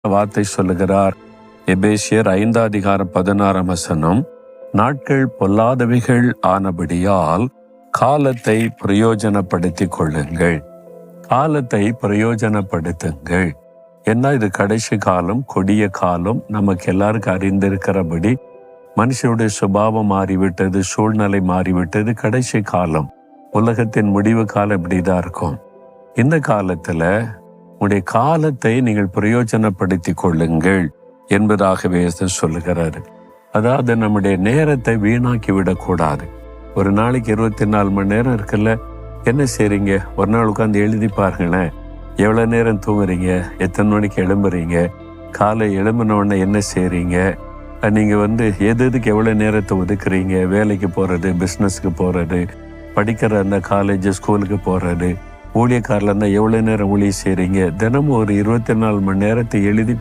வார்த்தை சொல்லுகிறார். எபேசியர் 5:16 நாட்கள் பொல்லாதவைகள் ஆனபடியால் காலத்தை பிரயோஜனப்படுத்திக் கொள்ளுங்கள். காலத்தை பிரயோஜனப்படுத்துங்கள். என்ன இது கடைசி காலம், கொடிய காலம். நமக்கு எல்லாருக்கும் அறிந்திருக்கிறபடி மனுஷனுடைய சுபாவம் மாறிவிட்டது, சூழ்நிலை மாறிவிட்டது. கடைசி காலம், உலகத்தின் முடிவு காலம் இப்படிதான் இருக்கும். இந்த காலத்துல உங்களுடைய காலத்தை நீங்கள் பிரயோஜனப்படுத்தி கொள்ளுங்கள் என்பதாகவே சொல்லுகிறாரு. அதாவது நம்முடைய நேரத்தை வீணாக்கி விடக்கூடாது. ஒரு நாளைக்கு 24 மணி நேரம் இருக்குல்ல, என்ன செய்றீங்க? ஒரு நாள் உட்காந்து எழுதி பாருங்களேன். எவ்வளோ நேரம் தூங்குறீங்க, எத்தனை மணிக்கு எழும்புறீங்க, காலை எழும்பின உடனே என்ன செய்றீங்க, நீங்கள் எதுக்கு எவ்வளோ நேரத்தை ஒதுக்குறீங்க, வேலைக்கு போகிறது, பிஸ்னஸுக்கு போகிறது, படிக்கிற அந்த காலேஜ் ஸ்கூலுக்கு போகிறது, ஊழியக்காரில் இருந்தால் எவ்வளோ நேரம் ஊழியம் செய்கிறீங்க. தினமும் ஒரு 24 மணி நேரத்தை எழுதி